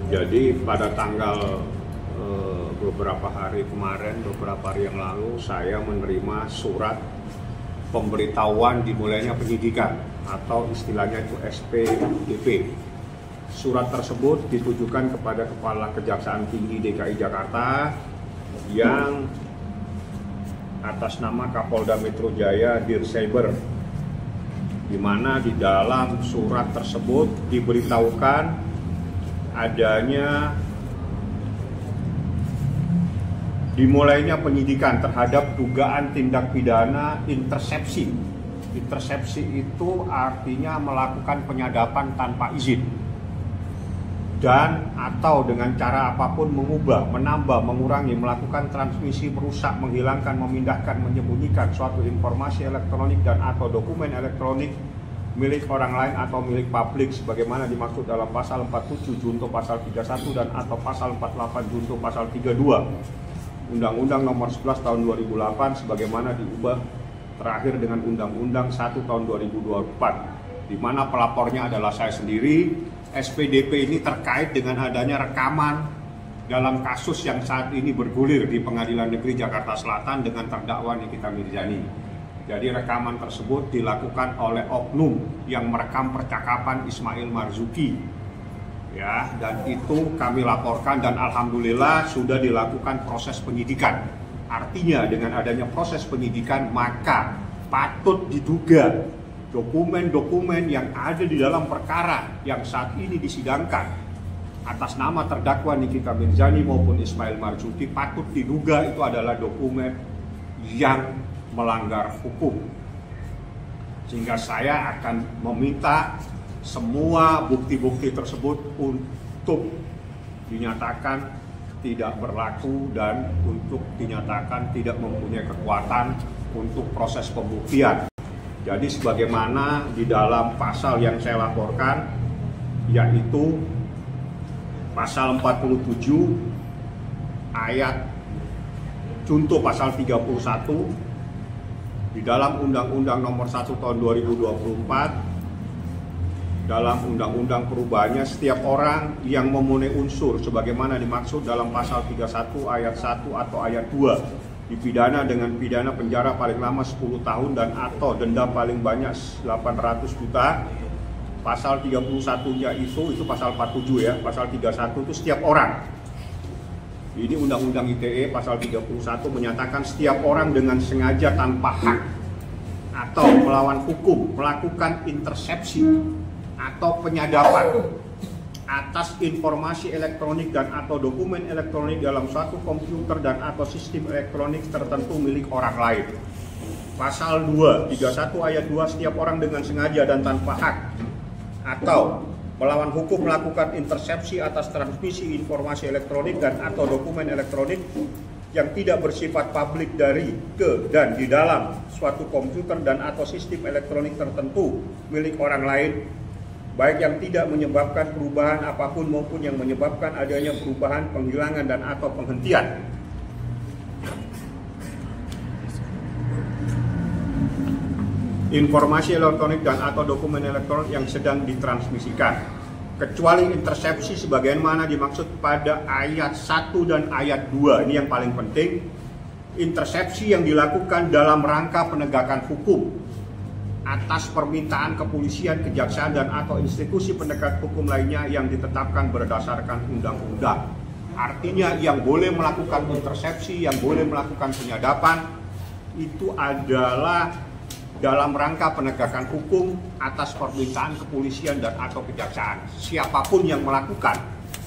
Jadi pada tanggal beberapa hari yang lalu saya menerima surat pemberitahuan dimulainya penyidikan atau istilahnya itu SPDP. Surat tersebut ditujukan kepada Kepala Kejaksaan Tinggi DKI Jakarta yang atas nama Kapolda Metro Jaya Dircyber, di mana di dalam surat tersebut diberitahukan adanya dimulainya penyidikan terhadap dugaan tindak pidana intersepsi. Intersepsi itu artinya melakukan penyadapan tanpa izin dan atau dengan cara apapun mengubah, menambah, mengurangi, melakukan transmisi, merusak, menghilangkan, memindahkan, menyembunyikan suatu informasi elektronik dan atau dokumen elektronik milik orang lain atau milik publik sebagaimana dimaksud dalam pasal 47 junto pasal 31 dan atau pasal 48 junto pasal 32 Undang-Undang Nomor 11 Tahun 2008 sebagaimana diubah terakhir dengan Undang-Undang 1 Tahun 2024, di mana pelapornya adalah saya sendiri. SPDP ini terkait dengan adanya rekaman dalam kasus yang saat ini bergulir di Pengadilan Negeri Jakarta Selatan dengan terdakwa Nikita Mirzani. Jadi rekaman tersebut dilakukan oleh oknum yang merekam percakapan Ismail Marzuki. Ya, dan itu kami laporkan dan alhamdulillah sudah dilakukan proses penyidikan. Artinya dengan adanya proses penyidikan maka patut diduga dokumen-dokumen yang ada di dalam perkara yang saat ini disidangkan atas nama terdakwa Nikita Mirzani maupun Ismail Marzuki patut diduga itu adalah dokumen yang melanggar hukum. Sehingga saya akan meminta semua bukti-bukti tersebut untuk dinyatakan tidak berlaku dan untuk dinyatakan tidak mempunyai kekuatan untuk proses pembuktian. Jadi sebagaimana di dalam pasal yang saya laporkan, yaitu pasal 47 ayat junto pasal 31 di dalam Undang-Undang Nomor 1 Tahun 2024, dalam undang-undang perubahannya, setiap orang yang memenuhi unsur sebagaimana dimaksud dalam pasal 31 ayat 1 atau ayat 2 dipidana dengan pidana penjara paling lama 10 tahun dan atau denda paling banyak 800 juta. Pasal 31-nya itu pasal 47 ya. Pasal 31 itu setiap orang. Ini Undang-Undang ITE pasal 31 menyatakan setiap orang dengan sengaja tanpa hak atau melawan hukum melakukan intersepsi atau penyadapan atas informasi elektronik dan atau dokumen elektronik dalam suatu komputer dan atau sistem elektronik tertentu milik orang lain. Pasal 2, 31 ayat 2, setiap orang dengan sengaja dan tanpa hak atau melawan hukum melakukan intersepsi atas transmisi informasi elektronik dan atau dokumen elektronik yang tidak bersifat publik dari, ke, dan di dalam suatu komputer dan atau sistem elektronik tertentu milik orang lain, baik yang tidak menyebabkan perubahan apapun maupun yang menyebabkan adanya perubahan, penghilangan, dan atau penghentian. Informasi elektronik dan atau dokumen elektronik yang sedang ditransmisikan, kecuali intersepsi sebagaimana dimaksud pada ayat 1 dan ayat 2. Ini yang paling penting. Intersepsi yang dilakukan dalam rangka penegakan hukum atas permintaan kepolisian, kejaksaan, dan atau institusi penegak hukum lainnya yang ditetapkan berdasarkan undang-undang. Artinya yang boleh melakukan intersepsi, yang boleh melakukan penyadapan itu adalah dalam rangka penegakan hukum atas permintaan kepolisian dan atau kejaksaan. Siapapun yang melakukan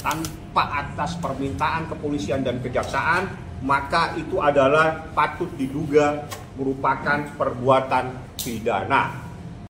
tanpa atas permintaan kepolisian dan kejaksaan, maka itu adalah patut diduga merupakan perbuatan pidana.